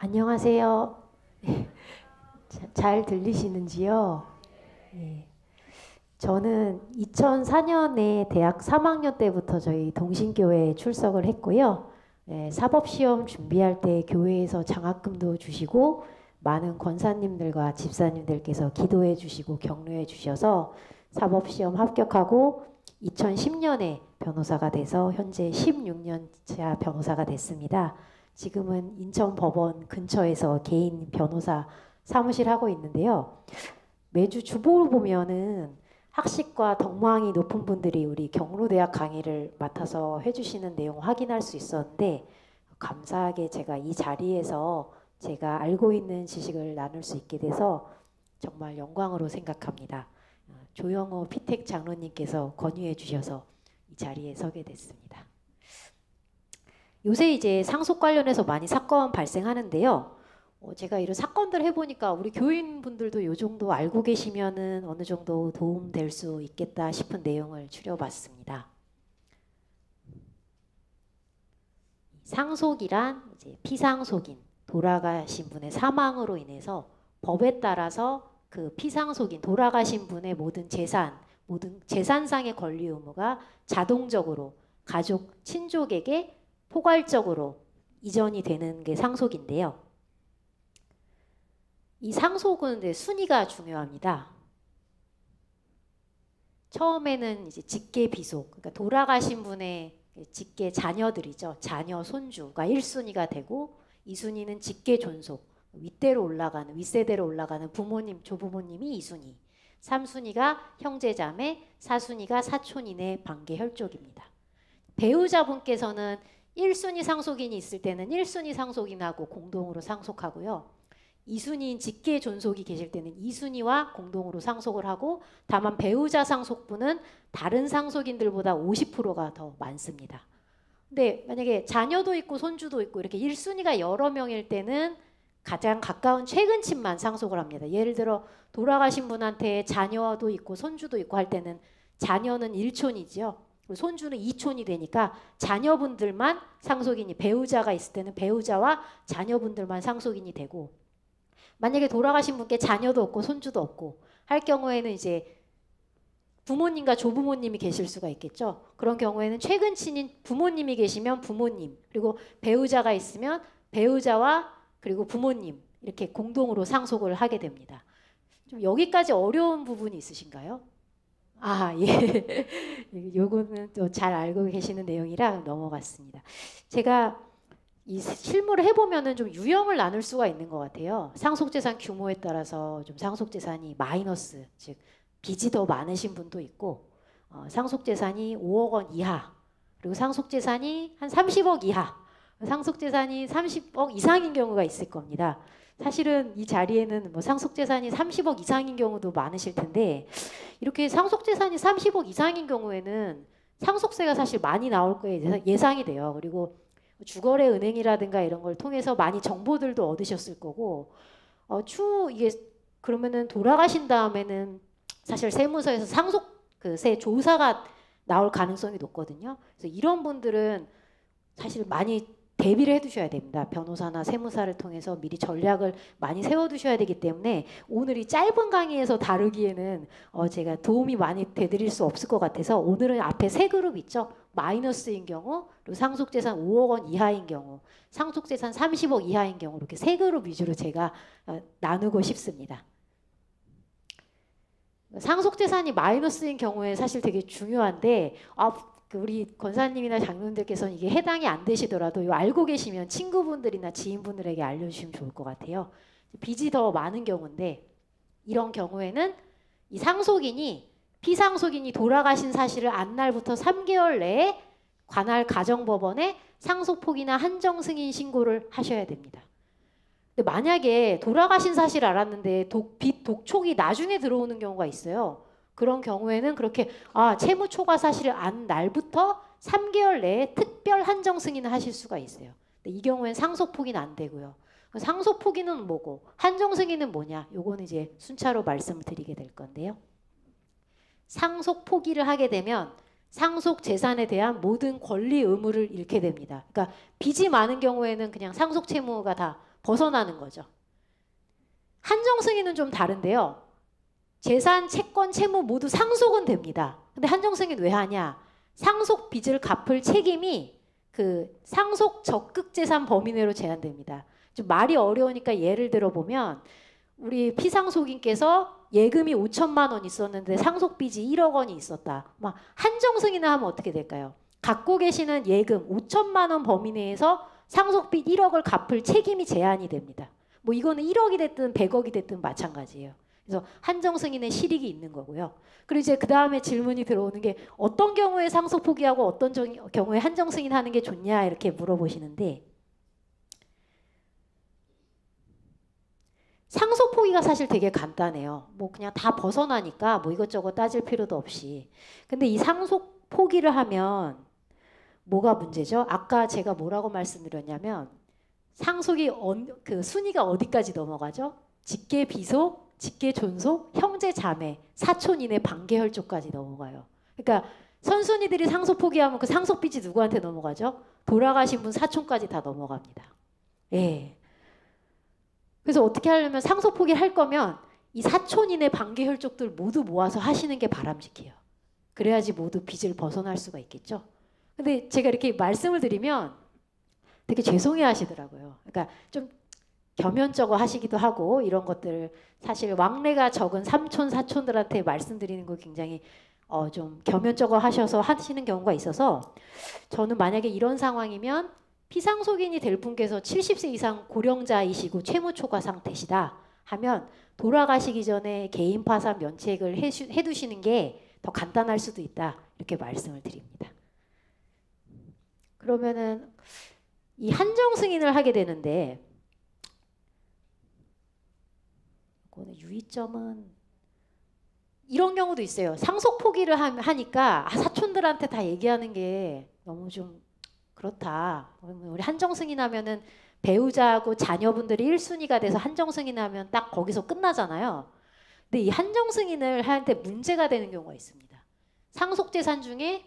안녕하세요. 잘 들리시는지요? 예. 저는 2004년에 대학 3학년 때부터 저희 동신교회에 출석을 했고요. 사법시험 준비할 때 교회에서 장학금도 주시고 많은 권사님들과 집사님들께서 기도해 주시고 격려해 주셔서 사법시험 합격하고 2010년에 변호사가 돼서 현재 16년차 변호사가 됐습니다. 지금은 인천법원 근처에서 개인 변호사 사무실 하고 있는데요. 매주 주보를 보면은 학식과 덕망이 높은 분들이 우리 경로대학 강의를 맡아서 해주시는 내용 확인할 수 있었는데, 감사하게 제가 이 자리에서 제가 알고 있는 지식을 나눌 수 있게 돼서 정말 영광으로 생각합니다. 조영호 피택 장로님께서 권유해 주셔서 이 자리에 서게 됐습니다. 요새 이제 상속 관련해서 많이 사건 발생하는데요. 제가 이런 사건들 해보니까 우리 교인분들도 요 정도 알고 계시면은 어느 정도 도움 될 수 있겠다 싶은 내용을 추려봤습니다. 상속이란 이제 피상속인, 돌아가신 분의 사망으로 인해서 법에 따라서 그 피상속인, 돌아가신 분의 모든 재산상의 권리 의무가 자동적으로 가족, 친족에게 포괄적으로 이전이 되는 게 상속인데요. 이 상속은 순위가 중요합니다. 처음에는 이제 직계 비속, 그러니까 돌아가신 분의 직계 자녀들이죠. 자녀, 손주가 1순위가 되고 2순위는 직계 존속, 윗세대로 올라가는 부모님, 조부모님이 2순위, 3순위가 형제자매, 4순위가 사촌인의 반계 혈족입니다. 배우자분께서는 1순위 상속인이 있을 때는 1순위 상속인하고 공동으로 상속하고요. 2순위인 직계 존속이 계실 때는 2순위와 공동으로 상속을 하고, 다만 배우자 상속분은 다른 상속인들보다 50%가 더 많습니다. 근데 만약에 자녀도 있고 손주도 있고 이렇게 1순위가 여러 명일 때는 가장 가까운 최근친만 상속을 합니다. 예를 들어 돌아가신 분한테 자녀도 있고 손주도 있고 할 때는 자녀는 1촌이죠. 손주는 2촌이 되니까 자녀분들만 상속인이, 배우자가 있을 때는 배우자와 자녀분들만 상속인이 되고, 만약에 돌아가신 분께 자녀도 없고 손주도 없고 할 경우에는 이제 부모님과 조부모님이 계실 수가 있겠죠. 그런 경우에는 최근 친인 부모님이 계시면 부모님, 그리고 배우자가 있으면 배우자와 그리고 부모님, 이렇게 공동으로 상속을 하게 됩니다. 좀 여기까지 어려운 부분이 있으신가요? 아, 예. 요거는 또 잘 알고 계시는 내용이라 넘어갔습니다. 제가 이 실무를 해보면은 좀 유형을 나눌 수가 있는 것 같아요. 상속재산 규모에 따라서 좀 상속재산이 마이너스, 즉 빚이 더 많으신 분도 있고, 상속재산이 5억 원 이하, 그리고 상속재산이 한 30억 이하, 상속재산이 30억 이상인 경우가 있을 겁니다. 사실은 이 자리에는 뭐 상속재산이 30억 이상인 경우도 많으실 텐데, 이렇게 상속재산이 30억 이상인 경우에는 상속세가 사실 많이 나올 거에 예상이 돼요. 그리고 주거래 은행이라든가 이런 걸 통해서 많이 정보들도 얻으셨을 거고, 이게 그러면은 돌아가신 다음에는 사실 세무서에서 상속세 조사가 나올 가능성이 높거든요. 그래서 이런 분들은 사실 많이 대비를 해두셔야 됩니다. 변호사나 세무사를 통해서 미리 전략을 많이 세워두셔야 되기 때문에 오늘 이 짧은 강의에서 다루기에는 제가 도움이 많이 되드릴 수 없을 것 같아서, 오늘은 앞에 세 그룹 있죠. 마이너스인 경우, 그리고 상속재산 5억 원 이하인 경우, 상속재산 30억 이하인 경우, 이렇게 세 그룹 위주로 제가 나누고 싶습니다. 상속재산이 마이너스인 경우에 사실 되게 중요한데, 우리 권사님이나 장로님들께서는 이게 해당이 안 되시더라도 알고 계시면 친구분들이나 지인분들에게 알려주시면 좋을 것 같아요. 빚이 더 많은 경우인데, 이런 경우에는 이 상속인이 피상속인이 돌아가신 사실을 안 날부터 3개월 내에 관할 가정법원에 상속포기나 한정승인 신고를 하셔야 됩니다. 근데 만약에 돌아가신 사실 알았는데 빚 독촉이 나중에 들어오는 경우가 있어요. 그런 경우에는 그렇게 채무 초과 사실을 안 날부터 3개월 내에 특별 한정 승인을 하실 수가 있어요. 근데 이 경우엔 상속 포기는 안 되고요. 상속 포기는 뭐고 한정 승인은 뭐냐? 요거는 이제 순차로 말씀을 드리게 될 건데요. 상속 포기를 하게 되면 상속 재산에 대한 모든 권리 의무를 잃게 됩니다. 그러니까 빚이 많은 경우에는 그냥 상속 채무가 다 벗어나는 거죠. 한정승인은 좀 다른데요. 재산, 채권, 채무 모두 상속은 됩니다. 근데 한정승인 왜 하냐? 상속 빚을 갚을 책임이 그 상속 적극 재산 범위 내로 제한됩니다. 좀 말이 어려우니까 예를 들어 보면 우리 피상속인께서 예금이 5천만 원 있었는데 상속 빚이 1억 원이 있었다. 막 한정승인을 하면 어떻게 될까요? 갖고 계시는 예금 5천만 원 범위 내에서 상속 빚 1억을 갚을 책임이 제한이 됩니다. 뭐 이거는 1억이 됐든 100억이 됐든 마찬가지예요. 그래서 한정승인의 실익이 있는 거고요. 그리고 이제 그 다음에 질문이 들어오는 게 어떤 경우에 상속 포기하고 어떤 경우에 한정승인 하는 게 좋냐 이렇게 물어보시는데 상속 포기가 사실 되게 간단해요. 뭐 그냥 다 벗어나니까 뭐 이것저것 따질 필요도 없이. 근데 이 상속 포기를 하면 뭐가 문제죠? 아까 제가 뭐라고 말씀드렸냐면 상속이 그 순위가 어디까지 넘어가죠? 직계 비속, 직계 존속, 형제 자매, 사촌 이내 반계 혈족까지 넘어가요. 그러니까 선순위들이 상속 포기하면 그 상속 빚이 누구한테 넘어가죠? 돌아가신 분 사촌까지 다 넘어갑니다. 예. 그래서 어떻게 하려면 상속 포기를 할 거면 이 사촌 이내 반계 혈족들 모두 모아서 하시는 게 바람직해요. 그래야지 모두 빚을 벗어날 수가 있겠죠. 근데 제가 이렇게 말씀을 드리면 되게 죄송해 하시더라고요. 그러니까 좀 겸연쩍어 하시기도 하고 이런 것들 사실 왕래가 적은 삼촌 사촌들한테 말씀드리는 거 굉장히 좀 겸연쩍어 하셔서 하시는 경우가 있어서 저는 만약에 이런 상황이면 피상속인이 될 분께서 70세 이상 고령자이시고 채무초과 상태시다 하면 돌아가시기 전에 개인 파산 면책을 해두시는 게 더 간단할 수도 있다 이렇게 말씀을 드립니다. 그러면은 이 한정 승인을 하게 되는데 이거는 유의점은 이런 경우도 있어요. 상속 포기를 하니까 사촌들한테 다 얘기하는 게 너무 좀 그렇다. 우리 한정 승인하면은 배우자하고 자녀분들이 1순위가 돼서 한정 승인하면 딱 거기서 끝나잖아요. 근데 이 한정 승인을 하는데 문제가 되는 경우가 있습니다. 상속 재산 중에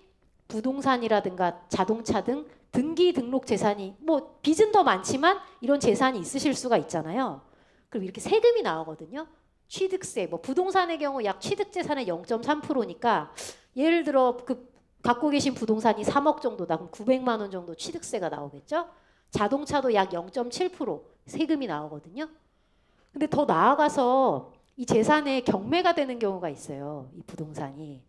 부동산이라든가 자동차 등 등기 등록 재산이 뭐 빚은 더 많지만 이런 재산이 있으실 수가 있잖아요. 그럼 이렇게 세금이 나오거든요. 취득세, 뭐 부동산의 경우 약 취득 재산의 0.3%니까 예를 들어 그 갖고 계신 부동산이 3억 정도다. 그럼 900만 원 정도 취득세가 나오겠죠. 자동차도 약 0.7% 세금이 나오거든요. 근데 더 나아가서 이 재산에 경매가 되는 경우가 있어요. 이 부동산이.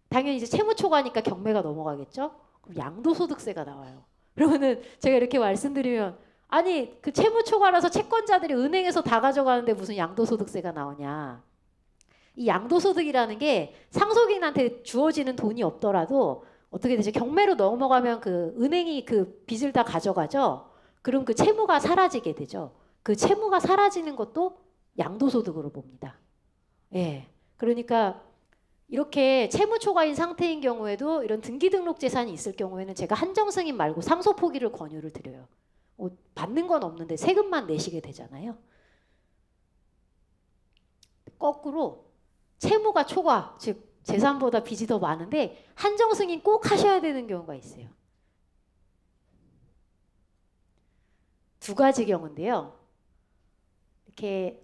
당연히 이제 채무 초과니까 경매가 넘어가겠죠. 그럼 양도소득세가 나와요. 그러면은 제가 이렇게 말씀드리면 아니 그 채무 초과라서 채권자들이 은행에서 다 가져가는데 무슨 양도소득세가 나오냐. 이 양도소득이라는 게 상속인한테 주어지는 돈이 없더라도 어떻게 되죠? 경매로 넘어가면 그 은행이 그 빚을 다 가져가죠. 그럼 그 채무가 사라지게 되죠. 그 채무가 사라지는 것도 양도소득으로 봅니다. 예. 그러니까 이렇게 채무 초과인 상태인 경우에도 이런 등기등록 재산이 있을 경우에는 제가 한정승인 말고 상속 포기를 권유를 드려요. 받는 건 없는데 세금만 내시게 되잖아요. 거꾸로 채무가 초과, 즉 재산보다 빚이 더 많은데 한정승인 꼭 하셔야 되는 경우가 있어요. 두 가지 경우인데요. 이렇게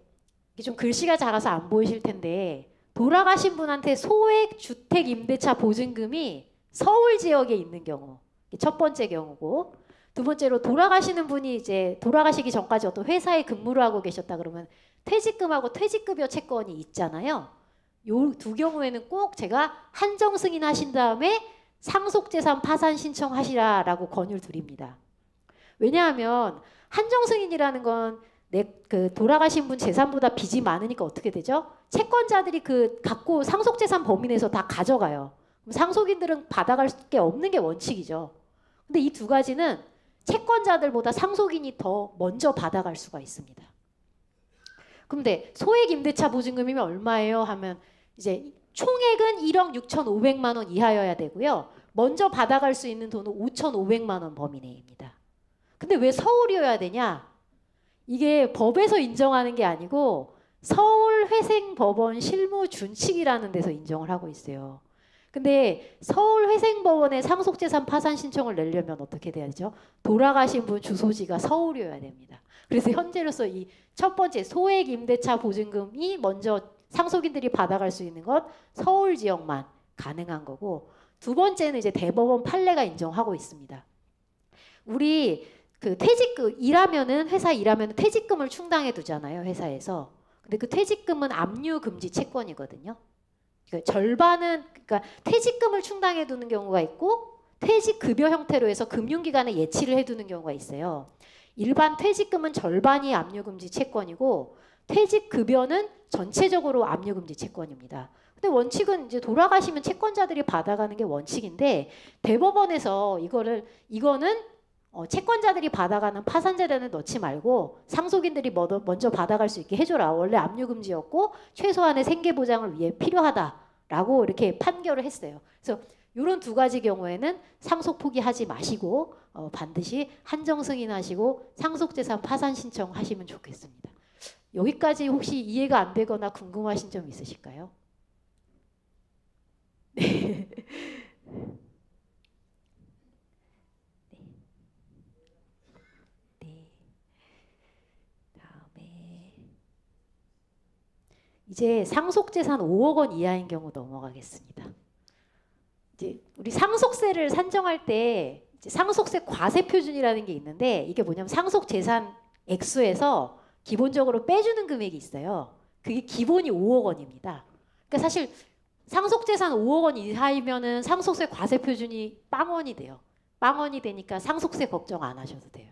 좀 글씨가 작아서 안 보이실 텐데 돌아가신 분한테 소액 주택 임대차 보증금이 서울 지역에 있는 경우 첫 번째 경우고 두 번째로 돌아가시는 분이 이제 돌아가시기 전까지 어떤 회사에 근무를 하고 계셨다 그러면 퇴직금하고 퇴직급여 채권이 있잖아요. 요 두 경우에는 꼭 제가 한정 승인하신 다음에 상속재산 파산 신청하시라라고 권유를 드립니다. 왜냐하면 한정 승인이라는 건 그 돌아가신 분 재산보다 빚이 많으니까 어떻게 되죠? 채권자들이 그 갖고 상속재산 범위 내에서 다 가져가요. 그럼 상속인들은 받아갈 게 없는 게 원칙이죠. 근데 이 두 가지는 채권자들보다 상속인이 더 먼저 받아갈 수가 있습니다. 근데 소액 임대차 보증금이면 얼마예요? 하면 이제 총액은 1억 6,500만 원 이하여야 되고요. 먼저 받아갈 수 있는 돈은 5,500만 원 범위 내입니다. 근데 왜 서울이어야 되냐? 이게 법에서 인정하는 게 아니고 서울회생법원 실무준칙이라는 데서 인정을 하고 있어요. 근데 서울회생법원에 상속재산 파산 신청을 내려면 어떻게 돼야 되죠? 돌아가신 분 주소지가 서울이어야 됩니다. 그래서 현재로서 이 첫 번째 소액 임대차 보증금이 먼저 상속인들이 받아갈 수 있는 건 서울 지역만 가능한 거고, 두 번째는 이제 대법원 판례가 인정하고 있습니다. 우리 그 퇴직금 회사 일하면은 퇴직금을 충당해 두잖아요, 회사에서. 근데 그 퇴직금은 압류 금지 채권이거든요. 그러니까 절반은, 그러니까 퇴직금을 충당해 두는 경우가 있고 퇴직 급여 형태로 해서 금융기관에 예치를 해 두는 경우가 있어요. 일반 퇴직금은 절반이 압류 금지 채권이고 퇴직 급여는 전체적으로 압류 금지 채권입니다. 근데 원칙은 이제 돌아가시면 채권자들이 받아가는 게 원칙인데, 대법원에서 이거는 채권자들이 받아가는 파산재단에 넣지 말고 상속인들이 먼저 받아갈 수 있게 해줘라. 원래 압류금지였고 최소한의 생계보장을 위해 필요하다라고 이렇게 판결을 했어요. 그래서 이런 두 가지 경우에는 상속 포기하지 마시고 반드시 한정 승인하시고 상속재산 파산 신청하시면 좋겠습니다. 여기까지 혹시 이해가 안 되거나 궁금하신 점 있으실까요? 네. 이제 상속재산 5억 원 이하인 경우 넘어가겠습니다. 이제 우리 상속세를 산정할 때 이제 상속세 과세 표준이라는 게 있는데, 이게 뭐냐면 상속재산 액수에서 기본적으로 빼주는 금액이 있어요. 그게 기본이 5억 원입니다. 그러니까 사실 상속재산 5억 원 이하이면은 상속세 과세 표준이 빵원이 돼요. 빵원이 되니까 상속세 걱정 안 하셔도 돼요.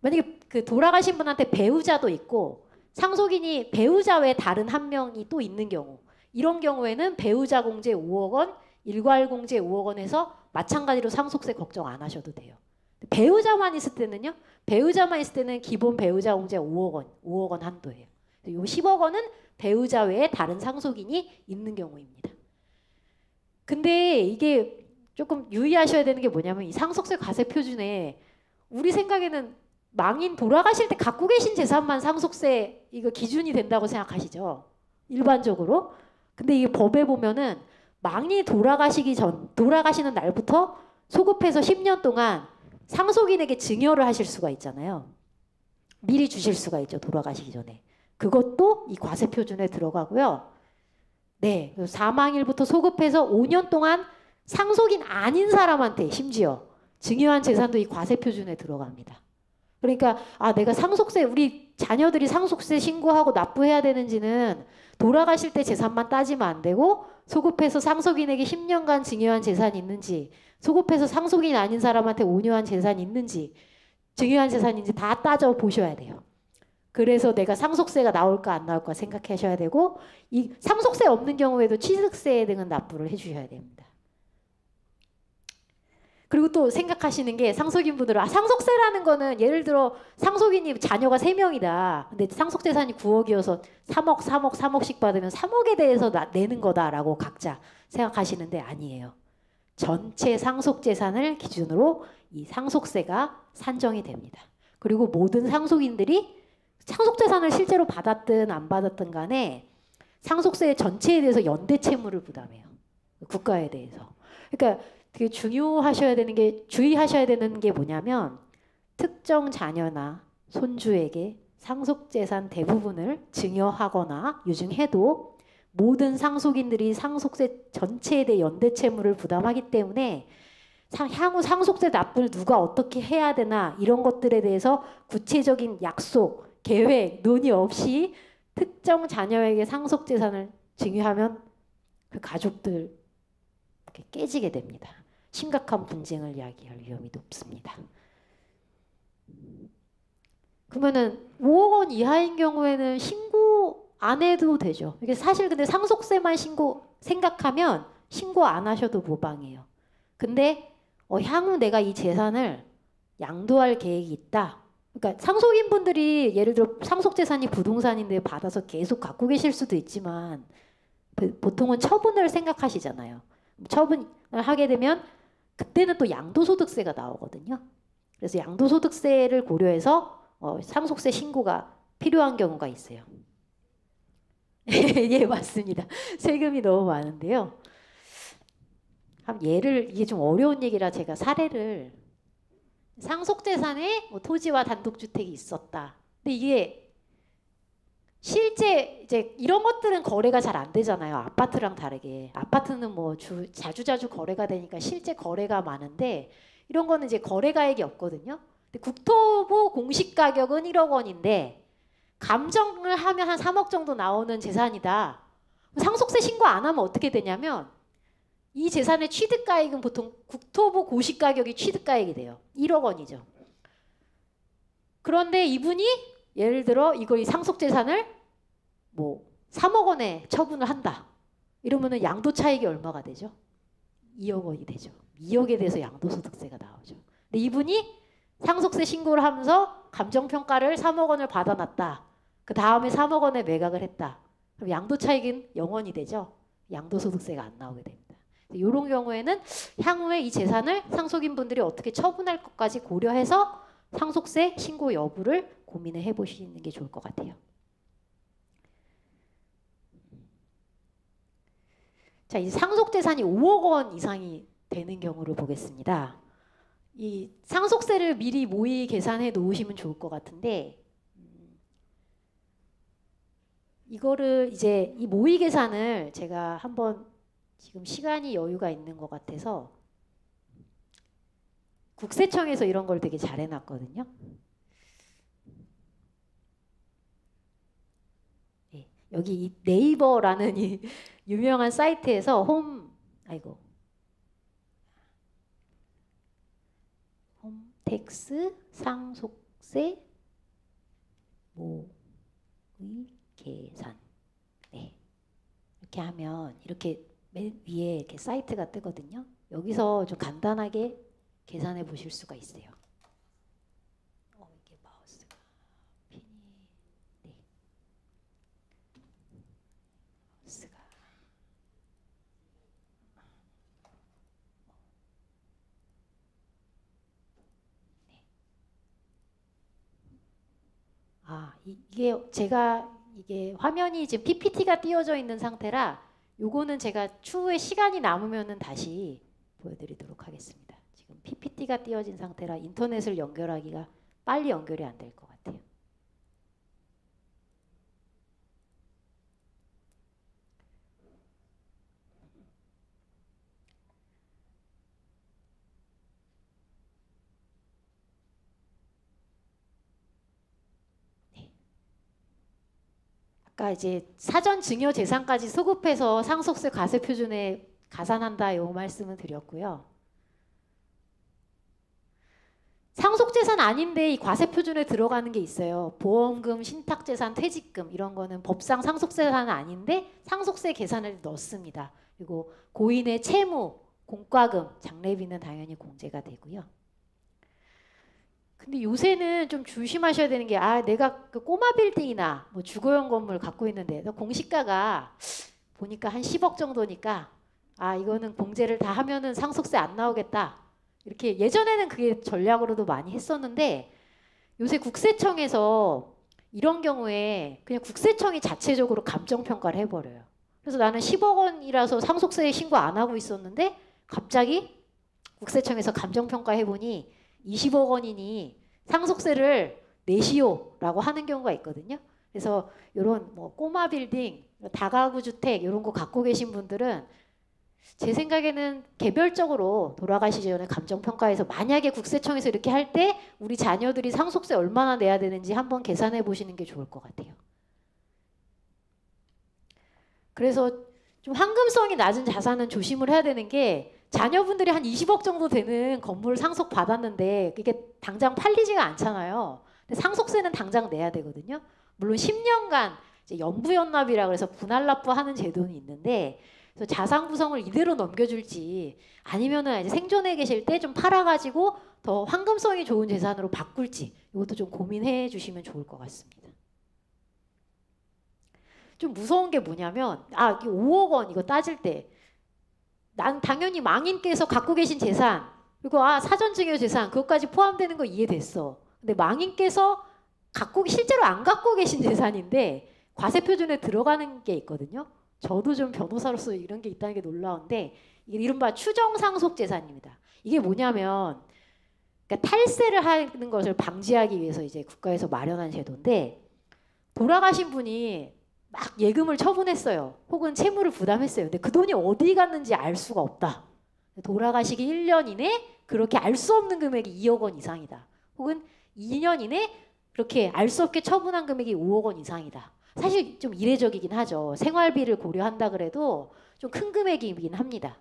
만약에 그 돌아가신 분한테 배우자도 있고 상속인이 배우자 외에 다른 한 명이 또 있는 경우, 이런 경우에는 배우자 공제 5억 원, 일괄 공제 5억 원에서 마찬가지로 상속세 걱정 안 하셔도 돼요. 배우자만 있을 때는요, 배우자만 있을 때는 기본 배우자 공제 5억 원 한도예요. 요 10억 원은 배우자 외에 다른 상속인이 있는 경우입니다. 근데 이게 조금 유의하셔야 되는 게 뭐냐면, 이 상속세 과세 표준에 우리 생각에는 망인 돌아가실 때 갖고 계신 재산만 상속세 이거 기준이 된다고 생각하시죠? 일반적으로. 근데 이게 법에 보면은 망인이 돌아가시는 날부터 소급해서 10년 동안 상속인에게 증여를 하실 수가 있잖아요. 미리 주실 수가 있죠, 돌아가시기 전에. 그것도 이 과세 표준에 들어가고요. 네, 사망일부터 소급해서 5년 동안 상속인 아닌 사람한테 심지어 증여한 재산도 이 과세 표준에 들어갑니다. 그러니까 내가 상속세, 우리 자녀들이 상속세 신고하고 납부해야 되는지는 돌아가실 때 재산만 따지면 안 되고, 소급해서 상속인에게 10년간 증여한 재산이 있는지, 소급해서 상속인 아닌 사람한테 온유한 재산이 있는지, 증여한 재산인지 다 따져 보셔야 돼요. 그래서 내가 상속세가 나올까 안 나올까 생각하셔야 되고, 이 상속세 없는 경우에도 취득세 등은 납부를 해주셔야 됩니다. 그리고 또 생각하시는 게, 상속인분들은 상속세라는 거는 예를 들어 상속인이 자녀가 3명이다. 근데 상속재산이 9억이어서 3억씩 받으면 3억에 대해서 내는 거다라고 각자 생각하시는데 아니에요. 전체 상속재산을 기준으로 이 상속세가 산정이 됩니다. 그리고 모든 상속인들이 상속재산을 실제로 받았든 안 받았든 간에 상속세 전체에 대해서 연대채무를 부담해요. 국가에 대해서. 그러니까 되게 주의하셔야 되는 게 뭐냐면, 특정 자녀나 손주에게 상속재산 대부분을 증여하거나 유증해도 모든 상속인들이 상속세 전체에 대해 연대채무를 부담하기 때문에 향후 상속세 납부를 누가 어떻게 해야 되나 이런 것들에 대해서 구체적인 약속, 계획, 논의 없이 특정 자녀에게 상속재산을 증여하면 그 가족들 깨지게 됩니다. 심각한 분쟁을 야기할 위험이 높습니다. 그러면은 5억 원 이하인 경우에는 신고 안 해도 되죠. 이게 사실 근데 상속세만 생각하면 신고 안 하셔도 무방해요. 근데 향후 내가 이 재산을 양도할 계획이 있다. 그러니까 상속인 분들이 예를 들어 상속재산이 부동산인데 받아서 계속 갖고 계실 수도 있지만, 보통은 처분을 생각하시잖아요. 처분을 하게 되면 그때는 또 양도소득세가 나오거든요. 그래서 양도소득세를 고려해서 상속세 신고가 필요한 경우가 있어요. 예, 맞습니다. 세금이 너무 많은데요. 예를 이게 좀 어려운 얘기라 제가 사례를 상속재산에 뭐 토지와 단독주택이 있었다. 근데 이게 실제 이제 이런 것들은 거래가 잘 안 되잖아요. 아파트랑 다르게. 아파트는 뭐 자주자주 거래가 되니까 실제 거래가 많은데 이런 거는 이제 거래가액이 없거든요. 근데 국토부 공시 가격은 1억 원인데 감정을 하면 한 3억 정도 나오는 재산이다. 상속세 신고 안 하면 어떻게 되냐면 이 재산의 취득가액은 보통 국토부 고시가격이 취득가액이 돼요. 1억 원이죠. 그런데 이분이 예를 들어 이거 이 상속재산을 뭐 3억 원에 처분을 한다. 이러면은 양도차익이 얼마가 되죠? 2억 원이 되죠. 2억에 대해서 양도소득세가 나오죠. 근데 이분이 상속세 신고를 하면서 감정평가를 3억 원을 받아놨다. 그 다음에 3억 원에 매각을 했다. 그럼 양도차익은 0원이 되죠. 양도소득세가 안 나오게 됩니다. 이런 경우에는 향후에 이 재산을 상속인분들이 어떻게 처분할 것까지 고려해서 상속세 신고 여부를 고민을 해보시는 게 좋을 것 같아요. 자, 이 상속재산이 5억 원 이상이 되는 경우를 보겠습니다. 이 상속세를 미리 모의 계산해 놓으시면 좋을 것 같은데 이거를 이제 이 모의 계산을 제가 한번 지금 시간이 여유가 있는 것 같아서 국세청에서 이런 걸 되게 잘 해놨거든요. 네, 여기 이 네이버라는 이 유명한 사이트에서 홈택스 상속세 모의 계산. 네, 이렇게 하면 이렇게 맨 위에 이렇게 사이트가 뜨거든요. 여기서 좀 간단하게 계산해 보실 수가 있어요. 이게 마우스가 핀이 네. 마우스가 네. 이게 화면이 지금 PPT가 띄워져 있는 상태라 요거는 제가 추후에 시간이 남으면은 다시 보여드리도록 하겠습니다. 지금 PPT가 띄워진 상태라 인터넷을 연결하기가 빨리 연결이 안 될 것 같아요. 아까 이제 사전 증여 재산까지 소급해서 상속세 과세 표준에 가산한다 요 말씀을 드렸고요. 상속재산 아닌데 이 과세표준에 들어가는 게 있어요. 보험금, 신탁재산, 퇴직금 이런 거는 법상 상속재산은 아닌데 상속세 계산을 넣습니다. 그리고 고인의 채무, 공과금, 장례비는 당연히 공제가 되고요. 근데 요새는 좀 조심하셔야 되는 게 내가 그 꼬마 빌딩이나 뭐 주거용 건물 갖고 있는데 공시가가 보니까 한 10억 정도니까 이거는 공제를 다 하면은 상속세 안 나오겠다. 이렇게 예전에는 그게 전략으로도 많이 했었는데 요새 국세청에서 이런 경우에 그냥 국세청이 자체적으로 감정평가를 해버려요. 그래서 나는 10억 원이라서 상속세 신고 안 하고 있었는데 갑자기 국세청에서 감정평가 해보니 20억 원이니 상속세를 내시오라고 하는 경우가 있거든요. 그래서 이런 뭐 꼬마 빌딩, 다가구 주택 이런 거 갖고 계신 분들은 제 생각에는 개별적으로 돌아가시기 전에 감정평가해서 만약에 국세청에서 이렇게 할 때 우리 자녀들이 상속세 얼마나 내야 되는지 한번 계산해 보시는 게 좋을 것 같아요. 그래서 좀 황금성이 낮은 자산은 조심을 해야 되는 게 자녀분들이 한 20억 정도 되는 건물을 상속 받았는데 이게 당장 팔리지가 않잖아요. 근데 상속세는 당장 내야 되거든요. 물론 10년간 이제 연부연납이라고 해서 분할납부하는 제도는 있는데 그래서 자산 구성을 이대로 넘겨줄지 아니면은 이제 생존해 계실 때 좀 팔아가지고 더 황금성이 좋은 재산으로 바꿀지 이것도 좀 고민해 주시면 좋을 것 같습니다. 좀 무서운 게 뭐냐면 이게 5억 원 이거 따질 때 난 당연히 망인께서 갖고 계신 재산 그리고 사전증여 재산 그것까지 포함되는 거 이해됐어. 근데 망인께서 실제로 안 갖고 계신 재산인데 과세표준에 들어가는 게 있거든요. 저도 좀 변호사로서 이런 게 있다는 게 놀라운데 이게 이른바 추정상속재산입니다. 이게 뭐냐면 그러니까 탈세를 하는 것을 방지하기 위해서 이제 국가에서 마련한 제도인데 돌아가신 분이 막 예금을 처분했어요. 혹은 채무를 부담했어요. 근데 그 돈이 어디 갔는지 알 수가 없다. 돌아가시기 1년 이내 그렇게 알 수 없는 금액이 2억 원 이상이다. 혹은 2년 이내 그렇게 알 수 없게 처분한 금액이 5억 원 이상이다. 사실 좀 이례적이긴 하죠. 생활비를 고려한다 그래도 좀 큰 금액이긴 합니다.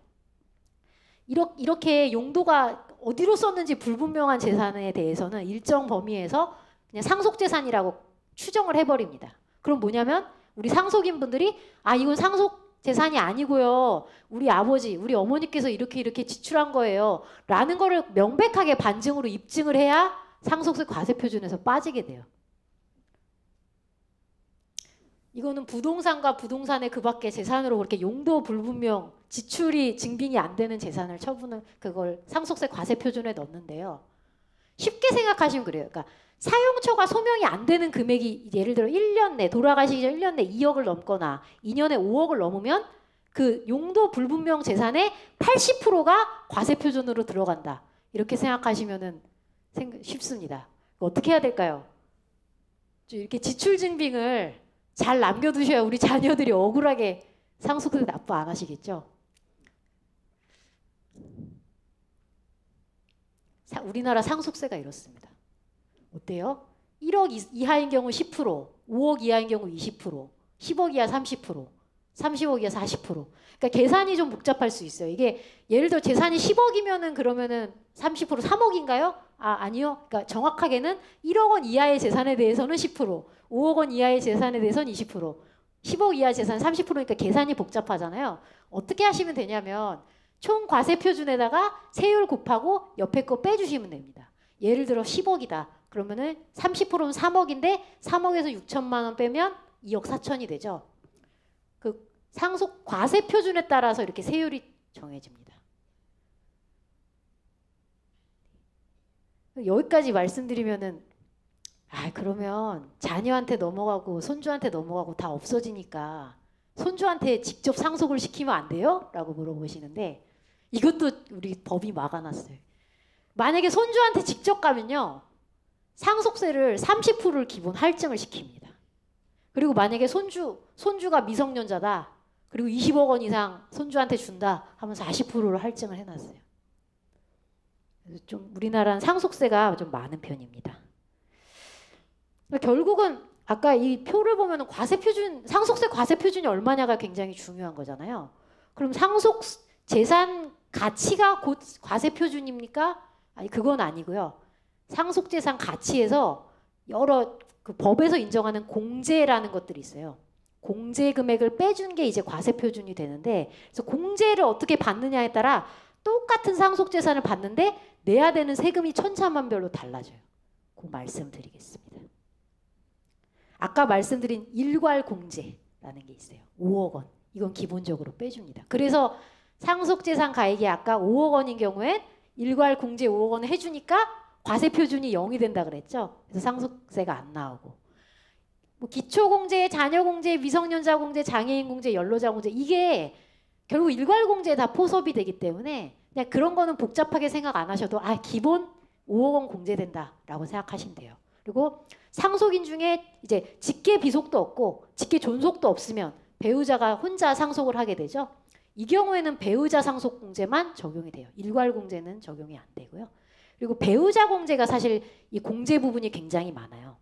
이렇게 용도가 어디로 썼는지 불분명한 재산에 대해서는 일정 범위에서 그냥 상속재산이라고 추정을 해버립니다. 그럼 뭐냐면 우리 상속인 분들이 아 이건 상속재산이 아니고요. 우리 아버지, 우리 어머니께서 이렇게 지출한 거예요. 라는 거를 명백하게 반증으로 입증을 해야 상속세 과세표준에서 빠지게 돼요. 이거는 부동산과 부동산의 그 밖에 재산으로 그렇게 용도 불분명 지출이 증빙이 안 되는 재산을 처분을 그걸 상속세 과세표준에 넣는데요. 쉽게 생각하시면 그래요. 그러니까 사용처가 소명이 안 되는 금액이 예를 들어 1년 내 돌아가시기 전 1년 내 2억을 넘거나 2년에 5억을 넘으면 그 용도 불분명 재산의 80%가 과세표준으로 들어간다. 이렇게 생각하시면은 쉽습니다. 어떻게 해야 될까요? 이렇게 지출 증빙을 잘 남겨두셔야 우리 자녀들이 억울하게 상속세 납부 안 하시겠죠? 우리나라 상속세가 이렇습니다. 어때요? 1억 이하인 경우 10%, 5억 이하인 경우 20%, 10억 이하 30%, 30억 이하 40%. 그러니까 계산이 좀 복잡할 수 있어요. 이게 예를 들어 재산이 10억이면은 그러면은 30% 3억인가요? 아니요. 그러니까 정확하게는 1억 원 이하의 재산에 대해서는 10%, 5억 원 이하의 재산에 대해서는 20%, 10억 이하 재산 30%니까 계산이 복잡하잖아요. 어떻게 하시면 되냐면 총 과세표준에다가 세율 곱하고 옆에 거 빼주시면 됩니다. 예를 들어 10억이다. 그러면은 30%는 3억인데 3억에서 6천만 원 빼면 2억 4천이 되죠. 그 상속 과세표준에 따라서 이렇게 세율이 정해집니다. 여기까지 말씀드리면은 그러면 자녀한테 넘어가고 손주한테 넘어가고 다 없어지니까 손주한테 직접 상속을 시키면 안 돼요? 라고 물어보시는데 이것도 우리 법이 막아놨어요. 만약에 손주한테 직접 가면요. 상속세를 30%를 기본 할증을 시킵니다. 그리고 만약에 손주가 미성년자다. 그리고 20억 원 이상 손주한테 준다 하면 40%를 할증을 해놨어요. 그래서 좀 우리나라는 상속세가 좀 많은 편입니다. 결국은 아까 이 표를 보면 상속세 과세표준이 얼마냐가 굉장히 중요한 거잖아요. 그럼 상속 재산 가치가 곧 과세표준입니까? 아니 그건 아니고요. 상속재산 가치에서 여러 그 법에서 인정하는 공제라는 것들이 있어요. 공제 금액을 빼준 게 이제 과세표준이 되는데 그래서 공제를 어떻게 받느냐에 따라 똑같은 상속재산을 받는데 내야 되는 세금이 천차만별로 달라져요. 그 말씀드리겠습니다. 아까 말씀드린 일괄공제라는 게 있어요. 5억 원. 이건 기본적으로 빼줍니다. 그래서 상속재산 가액이 아까 5억 원인 경우엔 일괄공제 5억 원을 해주니까 과세표준이 0이 된다 그랬죠. 그래서 상속세가 안 나오고. 뭐 기초공제, 자녀공제, 미성년자공제, 장애인공제, 연로자공제 이게 결국 일괄공제에 다 포섭이 되기 때문에 그냥 그런 거는 복잡하게 생각 안 하셔도 기본 5억 원 공제된다라고 생각하시면 돼요. 그리고 상속인 중에 이제 직계 비속도 없고 직계 존속도 없으면 배우자가 혼자 상속을 하게 되죠. 이 경우에는 배우자 상속 공제만 적용이 돼요. 일괄 공제는 적용이 안 되고요. 그리고 배우자 공제가 사실 이 공제 부분이 굉장히 많아요.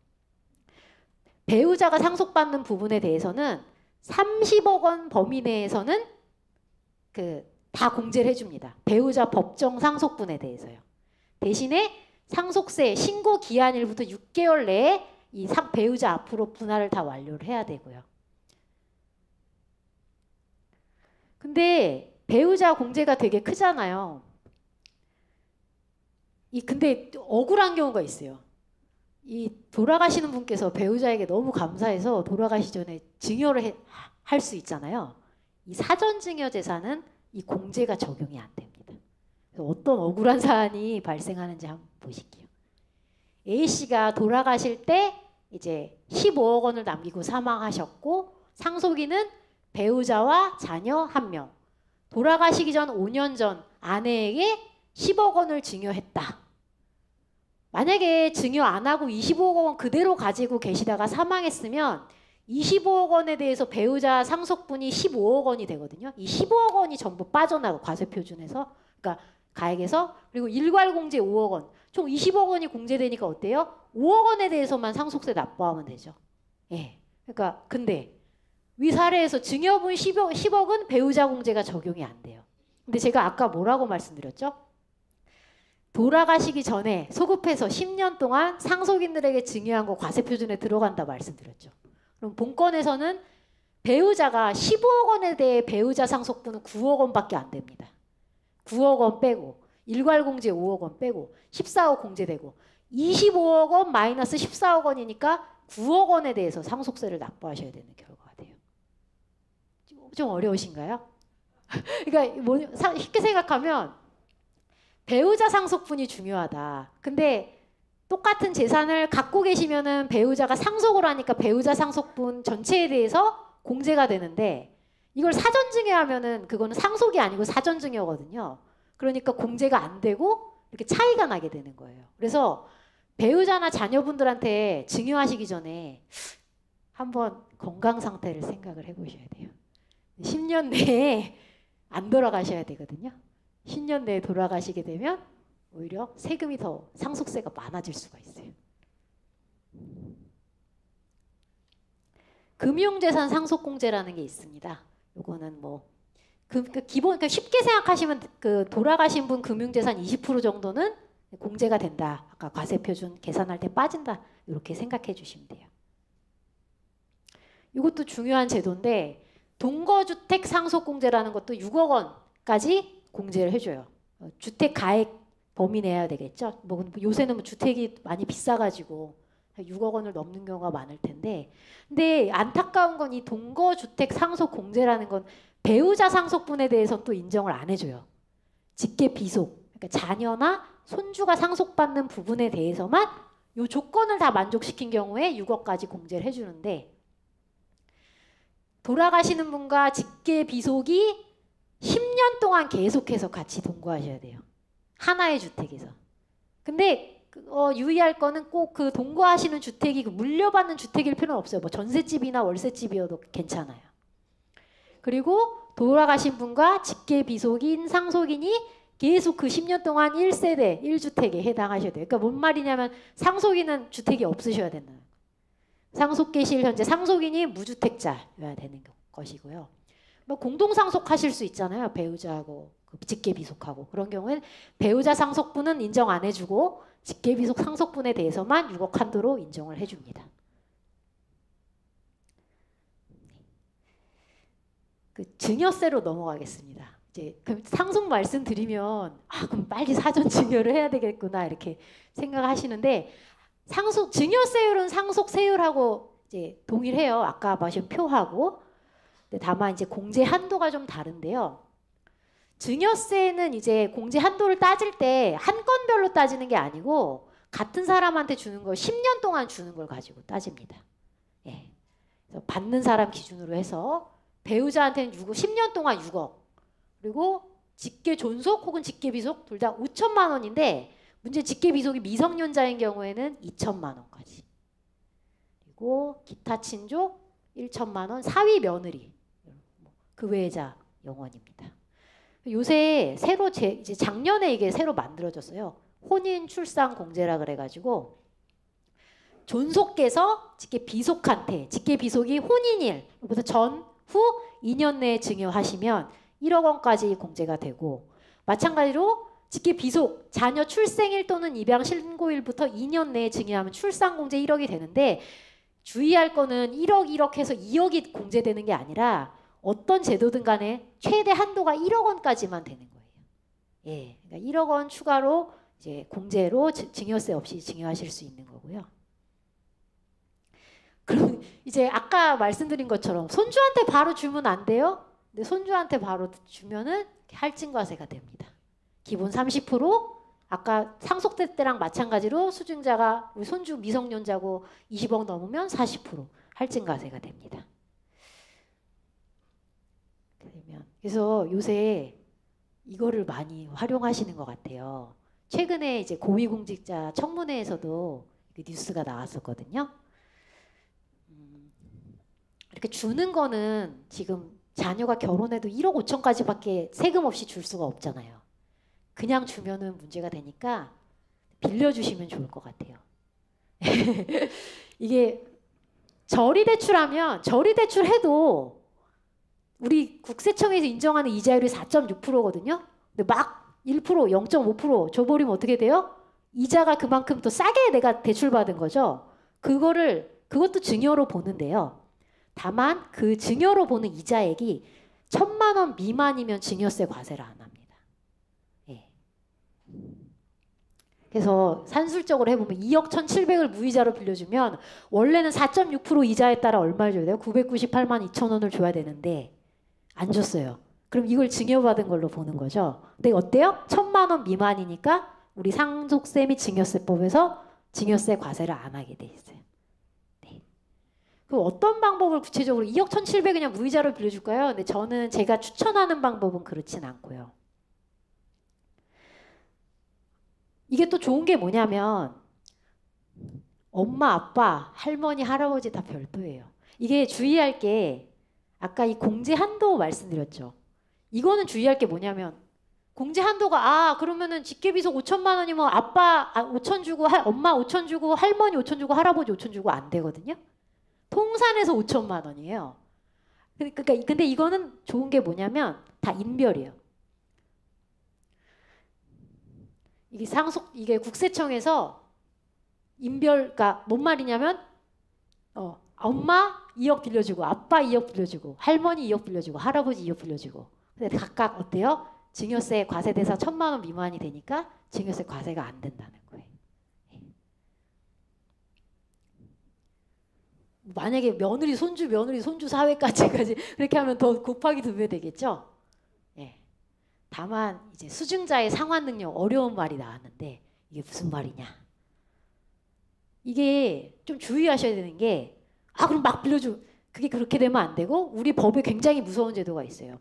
배우자가 상속받는 부분에 대해서는 30억 원 범위 내에서는 다 공제를 해줍니다. 배우자 법정 상속분에 대해서요. 대신에 상속세 신고 기한일부터 6개월 내에 이 배우자 앞으로 분할을 다 완료를 해야 되고요. 근데 배우자 공제가 되게 크잖아요. 근데 억울한 경우가 있어요. 이 돌아가시는 분께서 배우자에게 너무 감사해서 돌아가시 전에 증여를 할 수 있잖아요. 이 사전 증여 재산은 이 공제가 적용이 안 됩니다. 그래서 어떤 억울한 사안이 발생하는지 한번 보실게요. A씨가 돌아가실 때 이제 15억 원을 남기고 사망하셨고 상속인은 배우자와 자녀 1명. 돌아가시기 전 5년 전 아내에게 10억 원을 증여했다. 만약에 증여 안 하고 25억 원 그대로 가지고 계시다가 사망했으면 25억 원에 대해서 배우자 상속분이 15억 원이 되거든요. 이 15억 원이 전부 빠져나가 과세표준에서, 그러니까 가액에서. 그리고 일괄공제 5억 원. 총 20억 원이 공제되니까 어때요? 5억 원에 대해서만 상속세 납부하면 되죠. 예. 그러니까 근데 위 사례에서 증여분 10억은 배우자 공제가 적용이 안 돼요. 근데 제가 아까 뭐라고 말씀드렸죠? 돌아가시기 전에 소급해서 10년 동안 상속인들에게 증여한 거 과세표준에 들어간다 말씀드렸죠. 그럼 본건에서는 배우자가 15억 원에 대해 배우자 상속분은 9억 원밖에 안 됩니다. 9억 원 빼고 일괄공제 5억 원 빼고 14억 공제되고 25억 원 마이너스 14억 원이니까 9억 원에 대해서 상속세를 납부하셔야 되는 결과가 돼요. 좀 어려우신가요? 그러니까 쉽게 생각하면 배우자 상속분이 중요하다. 근데 똑같은 재산을 갖고 계시면은 배우자가 상속을 하니까 배우자 상속분 전체에 대해서 공제가 되는데 이걸 사전증여하면은 그거는 상속이 아니고 사전증여거든요. 그러니까 공제가 안 되고 이렇게 차이가 나게 되는 거예요. 그래서 배우자나 자녀분들한테 증여하시기 전에 한번 건강 상태를 생각을 해보셔야 돼요. 10년 내에 안 돌아가셔야 되거든요. 10년 내에 돌아가시게 되면 오히려 세금이 더 상속세가 많아질 수가 있어요. 금융재산 상속공제라는 게 있습니다. 요거는 뭐 기본 그러니까 쉽게 생각하시면 그 돌아가신 분 금융재산 20% 정도는 공제가 된다. 아까 과세표준 계산할 때 빠진다. 이렇게 생각해 주시면 돼요. 이것도 중요한 제도인데 동거주택 상속공제라는 것도 6억 원까지 공제를 해줘요. 주택 가액 범위 내야 되겠죠. 뭐 요새는 뭐 주택이 많이 비싸가지고 6억 원을 넘는 경우가 많을 텐데, 근데 안타까운 건 이 동거주택 상속공제라는 건 배우자 상속분에 대해서 또 인정을 안 해줘요. 직계 비속, 그러니까 자녀나 손주가 상속받는 부분에 대해서만 이 조건을 다 만족시킨 경우에 6억까지 공제를 해주는데, 돌아가시는 분과 직계 비속이 10년 동안 계속해서 같이 동거하셔야 돼요. 하나의 주택에서. 근데 유의할 거는 꼭 그 동거하시는 주택이 물려받는 주택일 필요는 없어요. 뭐 전셋집이나 월세집이어도 괜찮아요. 그리고 돌아가신 분과 직계 비속인 상속인이 계속 그 10년 동안 1세대 1주택에 해당하셔야 돼요. 그러니까 뭔 말이냐면 상속인은 주택이 없으셔야 된다. 상속계실 현재 상속인이 무주택자여야 되는 것이고요. 뭐 공동상속하실 수 있잖아요. 배우자하고 직계비속하고. 그런 경우에는 배우자 상속분은 인정 안 해주고 직계비속 상속분에 대해서만 6억 한도로 인정을 해줍니다. 그 증여세로 넘어가겠습니다. 이제 그럼 상속 말씀드리면 그럼 빨리 사전 증여를 해야 되겠구나 이렇게 생각하시는데, 증여세율은 상속세율하고 이제 동일해요. 아까 보신 표하고. 다만 이제 공제 한도가 좀 다른데요. 증여세는 이제 공제 한도를 따질 때 한 건별로 따지는 게 아니고 같은 사람한테 주는 걸 10년 동안 주는 걸 가지고 따집니다. 예. 그래서 받는 사람 기준으로 해서 배우자한테는 10년 동안 6억, 그리고 직계 존속 혹은 직계 비속 둘 다 5천만 원인데 문제 직계 비속이 미성년자인 경우에는 2천만 원까지. 그리고 기타 친족 1천만 원, 사위 며느리 그 외자 0원입니다. 요새 새로 이제 작년에 이게 새로 만들어졌어요. 혼인 출산 공제라 그래가지고 존속께서 직계 비속한테, 직계 비속이 혼인일부터 전, 후 2년 내에 증여하시면 1억 원까지 공제가 되고, 마찬가지로 직계 비속 자녀 출생일 또는 입양 신고일부터 2년 내에 증여하면 출산 공제 1억이 되는데, 주의할 거는 1억 해서 2억이 공제되는 게 아니라 어떤 제도든 간에 최대 한도가 1억 원까지만 되는 거예요. 예, 그러니까 1억 원 추가로 이제 공제로 증여세 없이 증여하실 수 있는 거고요. 그럼 이제 아까 말씀드린 것처럼 손주한테 바로 주면 안 돼요. 근데 손주한테 바로 주면은 할증과세가 됩니다. 기본 30%, 아까 상속세 때랑 마찬가지로 수증자가 우리 손주 미성년자고 20억 넘으면 40% 할증과세가 됩니다. 되면. 그래서 요새 이거를 많이 활용하시는 것 같아요. 최근에 이제 고위공직자 청문회에서도 뉴스가 나왔었거든요. 이렇게 주는 거는 지금 자녀가 결혼해도 1억 5천까지밖에 세금 없이 줄 수가 없잖아요. 그냥 주면은 문제가 되니까 빌려주시면 좋을 것 같아요. 이게 저리대출하면 저리대출해도 우리 국세청에서 인정하는 이자율이 4.6%거든요. 근데 막 1%, 0.5% 줘버리면 어떻게 돼요? 이자가 그만큼 또 싸게 내가 대출받은 거죠. 그것도 증여로 보는데요. 다만 그 증여로 보는 이자액이 1,000만 원 미만이면 증여세 과세를 안 합니다. 예. 그래서 산술적으로 해보면 2억 1,700을 무이자로 빌려주면 원래는 4.6% 이자에 따라 얼마를 줘야 돼요? 998만 2천 원을 줘야 되는데 안 줬어요. 그럼 이걸 증여받은 걸로 보는 거죠. 근데 어때요? 1,000만 원 미만이니까 우리 상속세 및 증여세법에서 증여세 과세를 안 하게 돼 있어요. 네. 그럼 어떤 방법을 구체적으로 2억 1,700 그냥 무이자로 빌려줄까요? 근데 저는 제가 추천하는 방법은 그렇진 않고요. 이게 또 좋은 게 뭐냐면 엄마, 아빠, 할머니, 할아버지 다 별도예요. 이게 주의할 게 아까 이 공제 한도 말씀드렸죠. 이거는 주의할 게 뭐냐면 공제 한도가 그러면은 직계비속 5천만 원이면 아빠 5천 주고 엄마 5천 주고 할머니 5천 주고 할아버지 5천 주고 안 되거든요. 통산에서 5천만 원이에요. 그러니까 근데 이거는 좋은 게 뭐냐면 다 인별이에요. 이게 국세청에서 인별, 그러니까 뭔 말이냐면 엄마 2억 빌려주고 아빠 2억 빌려주고 할머니 2억 빌려주고 할아버지 2억 빌려주고 근데 각각 어때요? 증여세 과세돼서 1,000만 원 미만이 되니까 증여세 과세가 안 된다는 거예요. 만약에 며느리 손주 사회까지 그렇게 하면 더 곱하기 2배 되겠죠? 예. 다만 이제 수증자의 상환 능력 어려운 말이 나왔는데 이게 무슨 말이냐? 이게 좀 주의하셔야 되는 게 그럼 막 빌려줘. 그게 그렇게 되면 안 되고 우리 법에 굉장히 무서운 제도가 있어요.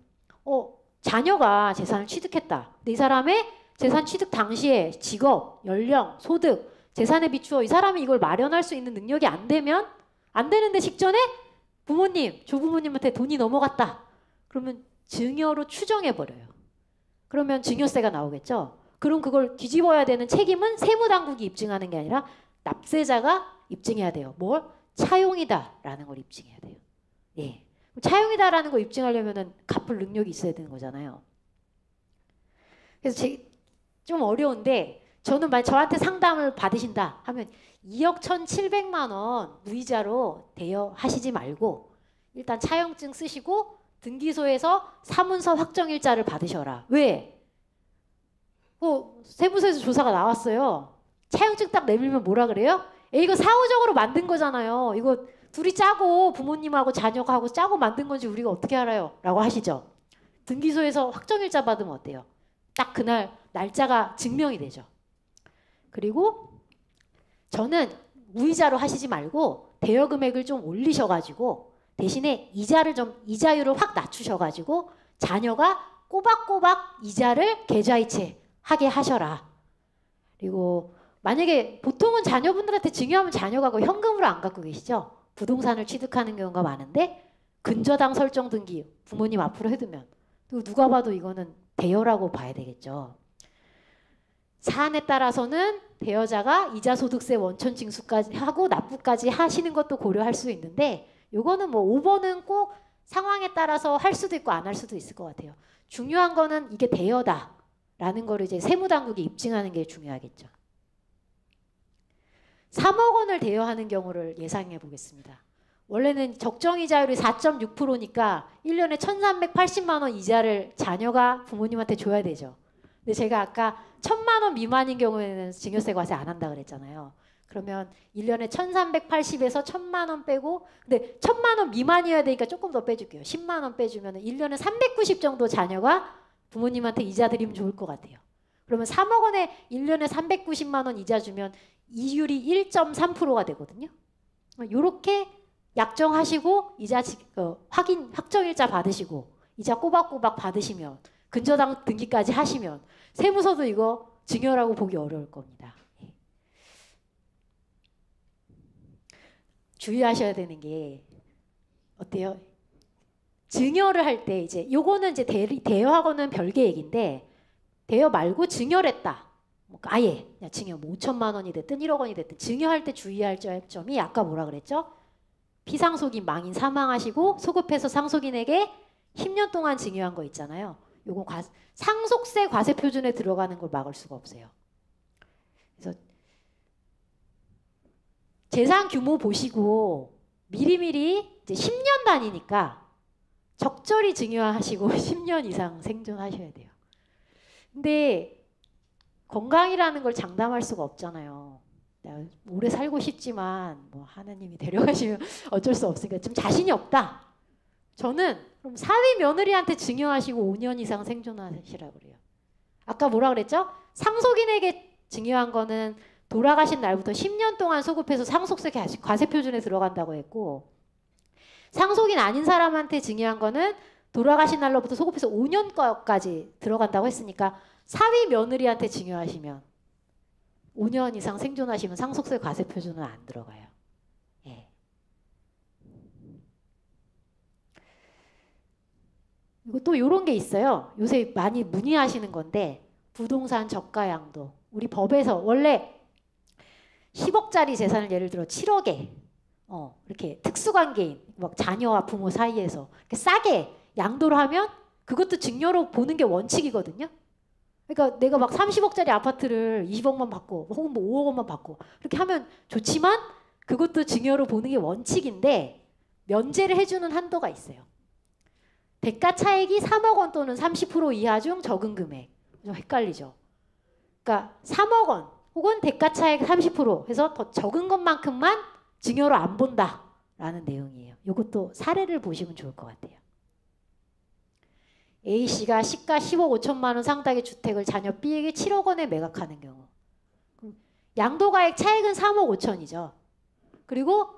자녀가 재산을 취득했다. 근데 이 사람의 재산 취득 당시에 직업, 연령, 소득, 재산에 비추어 이 사람이 이걸 마련할 수 있는 능력이 안 되는데 직전에 부모님, 조부모님한테 돈이 넘어갔다. 그러면 증여로 추정해버려요. 그러면 증여세가 나오겠죠. 그럼 그걸 뒤집어야 되는 책임은 세무당국이 입증하는 게 아니라 납세자가 입증해야 돼요. 뭘? 차용이다라는 걸 입증해야 돼요. 예. 차용이다라는 걸 입증하려면은 갚을 능력이 있어야 되는 거잖아요. 그래서 좀 어려운데 저는 만약 저한테 상담을 받으신다 하면 2억 1,700만 원 무이자로 대여하시지 말고 일단 차용증 쓰시고 등기소에서 사문서 확정일자를 받으셔라. 왜? 세무서에서 조사가 나왔어요. 차용증 딱 내밀면 뭐라 그래요? 이거 사후적으로 만든 거잖아요. 이거 둘이 짜고 부모님하고 자녀가 하고 짜고 만든 건지 우리가 어떻게 알아요? 라고 하시죠. 등기소에서 확정일자 받으면 어때요? 딱 그날 날짜가 증명이 되죠. 그리고 저는 무이자로 하시지 말고 대여 금액을 좀 올리셔가지고 대신에 이자율을 확 낮추셔가지고 자녀가 꼬박꼬박 이자를 계좌이체하게 하셔라. 그리고 만약에 보통은 자녀분들한테 증여하면 자녀가 그 현금으로 안 갖고 계시죠. 부동산을 취득하는 경우가 많은데 근저당 설정 등기 부모님 앞으로 해두면 또 누가 봐도 이거는 대여라고 봐야 되겠죠. 사안에 따라서는 대여자가 이자소득세 원천 징수까지 하고 납부까지 하시는 것도 고려할 수 있는데 요거는 뭐 5번은 꼭 상황에 따라서 할 수도 있고 안 할 수도 있을 것 같아요. 중요한 거는 이게 대여다라는 거를 이제 세무당국이 입증하는 게 중요하겠죠. 3억 원을 대여하는 경우를 예상해 보겠습니다. 원래는 적정이자율이 4.6%니까 1년에 1,380만 원 이자를 자녀가 부모님한테 줘야 되죠. 근데 제가 아까 1,000만 원 미만인 경우에는 증여세 과세 안 한다 그랬잖아요. 그러면 1년에 1,380에서 1,000만 원 빼고 근데 1,000만 원 미만이어야 되니까 조금 더 빼줄게요. 10만 원 빼주면 1년에 390 정도 자녀가 부모님한테 이자 드리면 좋을 것 같아요. 그러면 3억 원에 1년에 390만 원 이자 주면 이율이 1.3%가 되거든요. 이렇게 약정하시고 이자 확정일자 받으시고 이자 꼬박꼬박 받으시면 근저당 등기까지 하시면 세무서도 이거 증여라고 보기 어려울 겁니다. 주의하셔야 되는 게 어때요? 증여를 할 때 이제 요거는 이제 대여하고는 별개 얘기인데 대여 말고 증여를 했다. 뭐 아예 그냥 증여 뭐 5천만 원이 됐든 1억 원이 됐든 증여할 때 주의할 점이 아까 뭐라 그랬죠? 피상속인 망인 사망하시고 소급해서 상속인에게 10년 동안 증여한 거 있잖아요. 요거 상속세 과세 표준에 들어가는 걸 막을 수가 없어요. 그래서 재산 규모 보시고 미리미리 이제 10년 단위니까 적절히 증여하시고 10년 이상 생존하셔야 돼요. 근데 건강이라는 걸 장담할 수가 없잖아요. 내가 오래 살고 싶지만 뭐 하나님이 데려가시면 어쩔 수 없으니까 좀 자신이 없다. 저는 그럼 사위 며느리한테 증여하시고 5년 이상 생존하시라고 그래요. 아까 뭐라 그랬죠? 상속인에게 증여한 거는 돌아가신 날부터 10년 동안 소급해서 상속세 과세 표준에 들어간다고 했고 상속인 아닌 사람한테 증여한 거는 돌아가신 날로부터 소급해서 5년까지 들어간다고 했으니까 사위 며느리한테 증여하시면 5년 이상 생존하시면 상속세 과세 표준은 안 들어가요. 예. 그리고 또 이런 게 있어요. 요새 많이 문의하시는 건데 부동산 저가 양도. 우리 법에서 원래 10억짜리 재산을 예를 들어 7억에 이렇게 특수관계인 막 자녀와 부모 사이에서 이렇게 싸게 양도를 하면 그것도 증여로 보는 게 원칙이거든요. 그러니까 내가 막 30억짜리 아파트를 20억만 받고 혹은 뭐 5억 원만 받고 이렇게 하면 좋지만 그것도 증여로 보는 게 원칙인데 면제를 해주는 한도가 있어요. 대가 차익이 3억 원 또는 30% 이하 중 적은 금액. 좀 헷갈리죠. 그러니까 3억 원 혹은 대가 차익 30% 해서 더 적은 것만큼만 증여로 안 본다라는 내용이에요. 이것도 사례를 보시면 좋을 것 같아요. A씨가 시가 10억 5천만 원 상당의 주택을 자녀 B에게 7억 원에 매각하는 경우 양도가액 차익은 3억 5천이죠. 그리고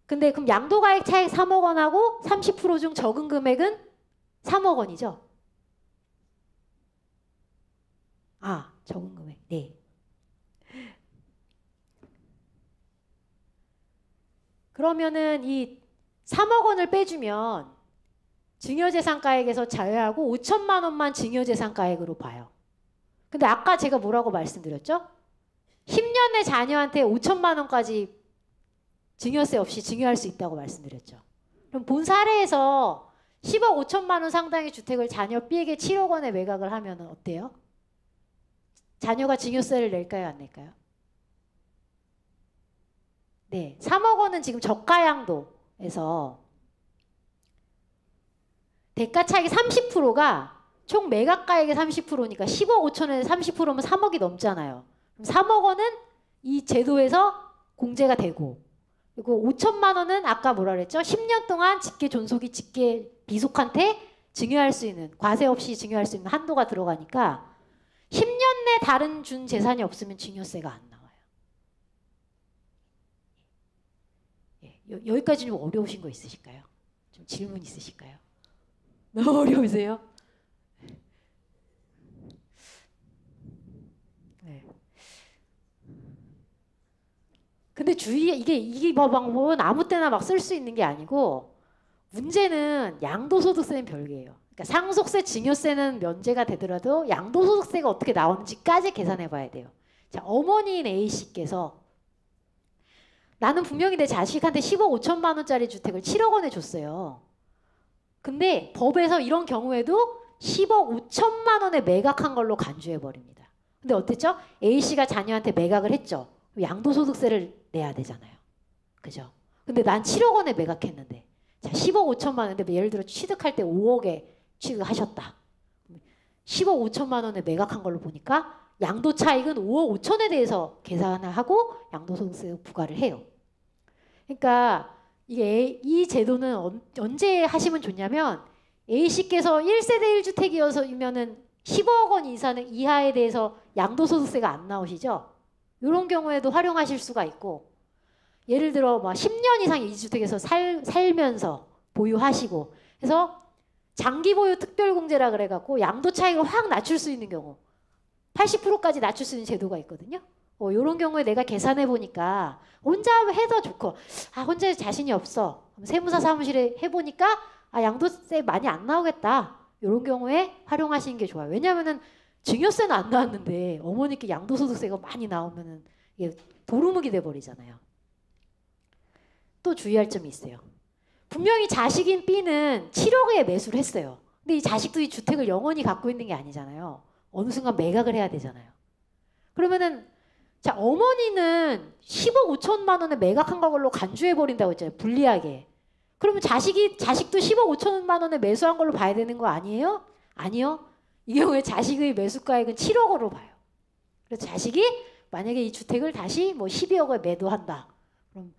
근데 그럼 양도가액 차익 3억 원하고 30% 중 적은 금액은 3억 원이죠. 아, 적은 금액. 네. 그러면은 이 3억 원을 빼주면 증여재산가액에서 제외하고 5천만 원만 증여재산가액으로 봐요. 근데 아까 제가 뭐라고 말씀드렸죠? 10년 내 자녀한테 5천만 원까지 증여세 없이 증여할 수 있다고 말씀드렸죠. 그럼 본 사례에서 10억 5천만 원 상당의 주택을 자녀 B에게 7억 원에 매각을 하면 어때요? 자녀가 증여세를 낼까요? 안 낼까요? 네, 3억 원은 지금 저가양도에서 대가 차익이 30%가 총 매각가액의 30%니까 10억 5천에 30%면 3억이 넘잖아요. 그럼 3억 원은 이 제도에서 공제가 되고 그리고 5천만 원은 아까 뭐라 그랬죠? 10년 동안 직계 존속이 직계 비속한테 증여할 수 있는 과세 없이 증여할 수 있는 한도가 들어가니까 10년 내 다른 준 재산이 없으면 증여세가 안 나와요. 예, 여기까지 좀 어려우신 거 있으실까요? 좀 질문 있으실까요? 너무 어려우세요? 네. 근데 이 방법은 아무 때나 막 쓸 수 있는 게 아니고 문제는 양도소득세는 별개예요. 그러니까 상속세, 증여세는 면제가 되더라도 양도소득세가 어떻게 나오는지까지 계산해 봐야 돼요. 자, 어머니인 A씨께서 나는 분명히 내 자식한테 10억 5천만 원짜리 주택을 7억 원에 줬어요. 근데 법에서 이런 경우에도 10억 5천만 원에 매각한 걸로 간주해버립니다. 근데 어땠죠? A씨가 자녀한테 매각을 했죠. 양도소득세를 내야 되잖아요. 그죠? 근데 난 7억 원에 매각했는데 자, 10억 5천만 원. 근데 예를 들어 취득할 때 5억에 취득하셨다. 10억 5천만 원에 매각한 걸로 보니까 양도 차익은 5억 5천에 대해서 계산을 하고 양도소득세 부과를 해요. 그러니까 이 제도는 언제 하시면 좋냐면 A씨께서 1세대 1주택이어서면은 15억 원 이하에 대해서 양도소득세가 안 나오시죠? 이런 경우에도 활용하실 수가 있고 예를 들어 막 10년 이상 이 주택에서 살면서 보유하시고 그래서 장기 보유 특별공제라 그래갖고 양도 차익을 확 낮출 수 있는 경우 80%까지 낮출 수 있는 제도가 있거든요. 이런 경우에 내가 계산해 보니까 혼자 해도 좋고 혼자 자신이 없어. 세무사 사무실에 해보니까 양도세 많이 안 나오겠다. 이런 경우에 활용하시는 게 좋아요. 왜냐하면은 증여세는 안 나왔는데 어머니께 양도소득세가 많이 나오면은 이게 도루묵이 돼버리잖아요. 또 주의할 점이 있어요. 분명히 자식인 B는 7억에 매수를 했어요. 근데 이 자식도 이 주택을 영원히 갖고 있는 게 아니잖아요. 어느 순간 매각을 해야 되잖아요. 그러면은 자, 어머니는 10억 5천만 원에 매각한 걸로 간주해버린다고 했잖아요. 불리하게. 그러면 자식도 10억 5천만 원에 매수한 걸로 봐야 되는 거 아니에요? 아니요. 이 경우에 자식의 매수가액은 7억으로 봐요. 그래서 자식이 만약에 이 주택을 다시 뭐 12억에 매도한다. 그럼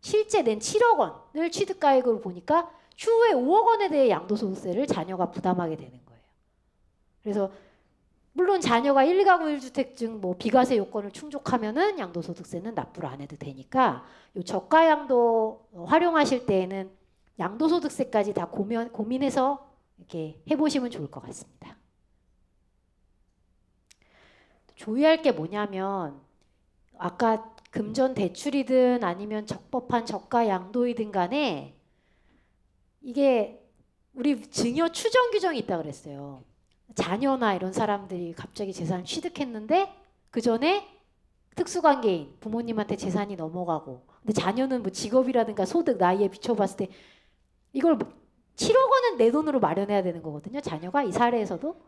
실제 낸 7억 원을 취득가액으로 보니까 추후에 5억 원에 대해 양도소득세를 자녀가 부담하게 되는 거예요. 그래서 물론 자녀가 1가구 1주택증 뭐 비과세 요건을 충족하면은 양도소득세는 납부를 안 해도 되니까 요 저가양도 활용하실 때에는 양도소득세까지 다 고민해서 이렇게 해보시면 좋을 것 같습니다. 주의할 게 뭐냐면 아까 금전 대출이든 아니면 적법한 저가양도이든 간에 이게 우리 증여 추정 규정이 있다 그랬어요. 자녀나 이런 사람들이 갑자기 재산을 취득했는데 그 전에 특수관계인 부모님한테 재산이 넘어가고 근데 자녀는 뭐 직업이라든가 소득 나이에 비춰봤을 때 이걸 7억 원은 내 돈으로 마련해야 되는 거거든요. 자녀가 이 사례에서도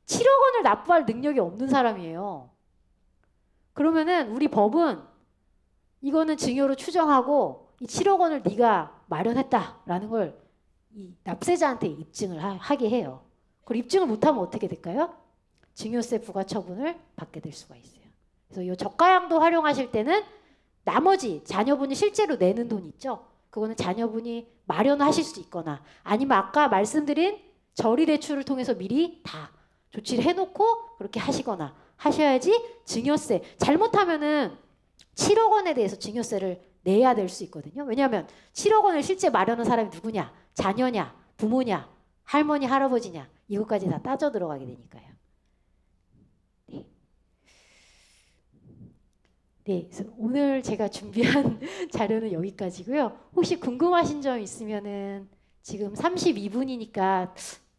7억 원을 납부할 능력이 없는 사람이에요. 그러면은 우리 법은 이거는 증여로 추정하고 이 7억 원을 네가 마련했다라는 걸 이 납세자한테 입증을 하게 해요. 그걸 입증을 못하면 어떻게 될까요? 증여세 부과처분을 받게 될 수가 있어요. 그래서 이 저가양도 활용하실 때는 나머지 자녀분이 실제로 내는 돈 있죠? 그거는 자녀분이 마련하실 수 있거나 아니면 아까 말씀드린 저리대출을 통해서 미리 다 조치를 해놓고 그렇게 하시거나 하셔야지 증여세 잘못하면은 7억 원에 대해서 증여세를 내야 될 수 있거든요. 왜냐하면 7억 원을 실제 마련한 사람이 누구냐? 자녀냐? 부모냐? 할머니, 할아버지냐? 이것까지 다 따져 들어가게 되니까요. 네. 네, 그래서 오늘 제가 준비한 자료는 여기까지고요. 혹시 궁금하신 점 있으면은 지금 32분이니까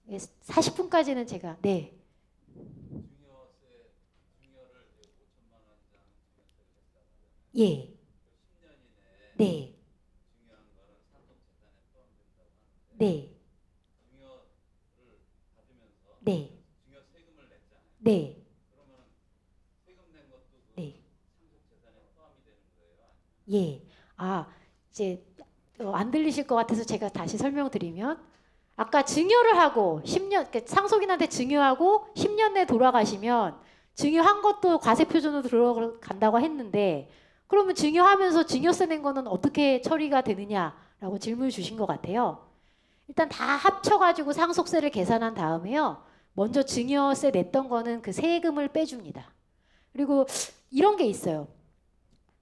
40분까지는 제가 네. 예. 네. 네. 네. 네. 네. 예. 이제 안 들리실 것 같아서 제가 다시 설명드리면 아까 증여를 하고 10년 상속인한테 증여하고 10년 내에 돌아가시면 증여한 것도 과세표준으로 들어간다고 했는데 그러면 증여하면서 증여세 낸 거는 어떻게 처리가 되느냐라고 질문을 주신 것 같아요. 일단 다 합쳐가지고 상속세를 계산한 다음에요. 먼저 증여세 냈던 거는 그 세금을 빼줍니다. 그리고 이런 게 있어요.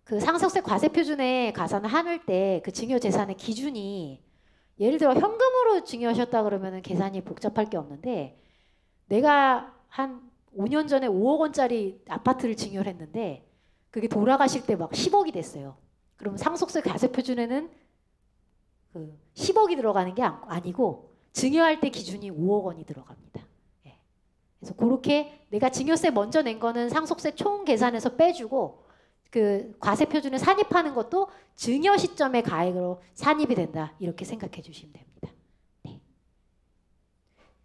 그 상속세 과세표준에 가산을 하늘 때 그 증여재산의 기준이 예를 들어 현금으로 증여하셨다 그러면 계산이 복잡할 게 없는데 내가 한 5년 전에 5억 원짜리 아파트를 증여를 했는데 그게 돌아가실 때 막 10억이 됐어요. 그러면 상속세 과세표준에는 그 10억이 들어가는 게 아니고 증여할 때 기준이 5억 원이 들어갑니다. 예. 그래서 그렇게 내가 증여세 먼저 낸 거는 상속세 총 계산해서 빼주고 그 과세표준에 산입하는 것도 증여 시점의 가액으로 산입이 된다. 이렇게 생각해 주시면 됩니다. 네.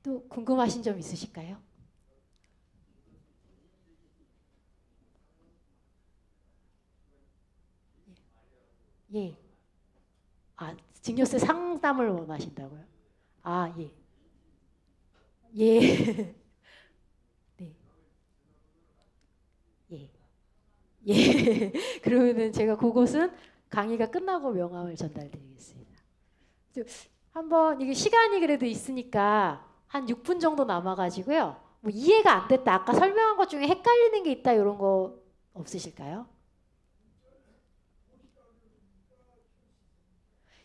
또 궁금하신 점 있으실까요? 예. 증여세 상담을 원하신다고요? 예. 예. 네. 예. 예. 그러면은 제가 그곳은 강의가 끝나고 명함을 전달드리겠습니다. 한번 이게 시간이 그래도 있으니까 한 6분 정도 남아가지고요. 뭐 이해가 안 됐다. 아까 설명한 것 중에 헷갈리는 게 있다. 이런 거 없으실까요?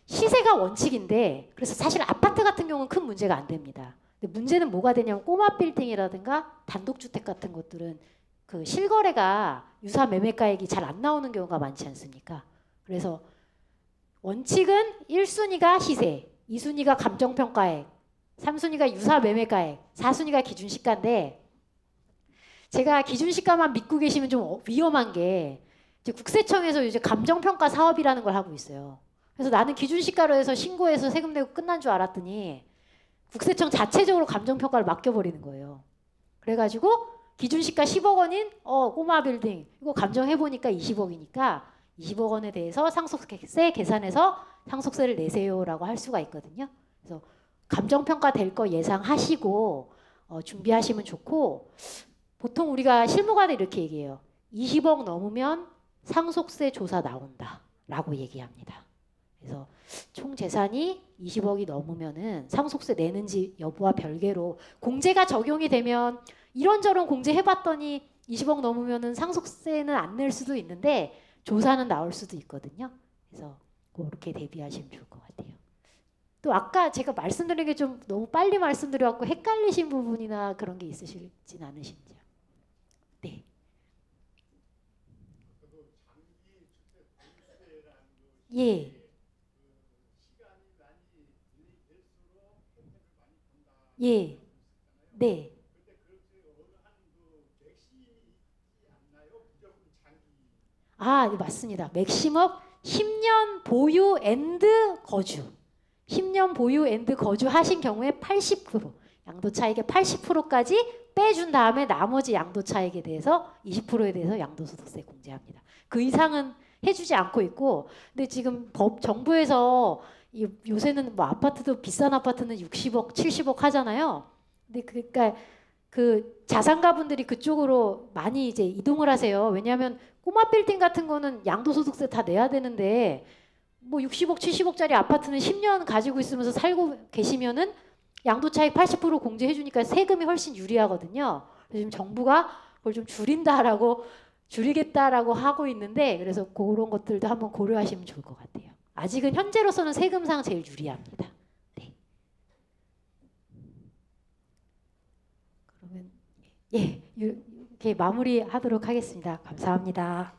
시세가 원칙인데 그래서 사실 아파트 같은 경우는 큰 문제가 안 됩니다. 근데 문제는 뭐가 되냐면 꼬마 빌딩이라든가 단독주택 같은 것들은 그 실거래가 유사 매매가액이 잘 안 나오는 경우가 많지 않습니까? 그래서 원칙은 1순위가 시세, 2순위가 감정평가액, 3순위가 유사 매매가액, 4순위가 기준시가인데 제가 기준시가만 믿고 계시면 좀 위험한 게 이제 국세청에서 이제 감정평가 사업이라는 걸 하고 있어요. 그래서 나는 기준시가로 해서 신고해서 세금 내고 끝난 줄 알았더니 국세청 자체적으로 감정평가를 맡겨버리는 거예요. 그래가지고 기준시가 10억 원인 꼬마 빌딩 이거 감정해보니까 20억이니까 20억 원에 대해서 상속세 계산해서 상속세를 내세요라고 할 수가 있거든요. 그래서 감정평가 될 거 예상하시고 준비하시면 좋고 보통 우리가 실무관에 이렇게 얘기해요. 20억 넘으면 상속세 조사 나온다 라고 얘기합니다. 그래서 총 재산이 20억이 넘으면은 상속세 내는지 여부와 별개로 공제가 적용이 되면 이런저런 공제 해봤더니 20억 넘으면은 상속세는 안 낼 수도 있는데 조사는 나올 수도 있거든요. 그래서 그렇게 대비하시면 좋을 것 같아요. 또 아까 제가 말씀드린 게 좀 너무 빨리 말씀드려갖고 헷갈리신 부분이나 그런 게 있으시진 않으신지요? 네. 예. 예. 네. 아, 네, 맞습니다. 맥시멈 10년 보유 앤드 거주. 10년 보유 앤드 거주 하신 경우에 80%, 양도차익의 80%까지 빼준 다음에 나머지 양도차익에 대해서 20%에 대해서 양도소득세 공제합니다. 그 이상은 해주지 않고 있고, 근데 지금 정부에서 요새는 뭐 아파트도 비싼 아파트는 60억, 70억 하잖아요. 근데 그러니까 그 자산가분들이 그쪽으로 많이 이제 이동을 하세요. 왜냐하면 꼬마 빌딩 같은 거는 양도소득세 다 내야 되는데 뭐 60억, 70억짜리 아파트는 10년 가지고 있으면서 살고 계시면은 양도차익 80% 공제해 주니까 세금이 훨씬 유리하거든요. 그래서 지금 정부가 그걸 좀 줄이겠다라고 하고 있는데 그래서 그런 것들도 한번 고려하시면 좋을 것 같아요. 아직은 현재로서는 세금상 제일 유리합니다. 네. 그러면 예, 이렇게 마무리하도록 하겠습니다. 감사합니다.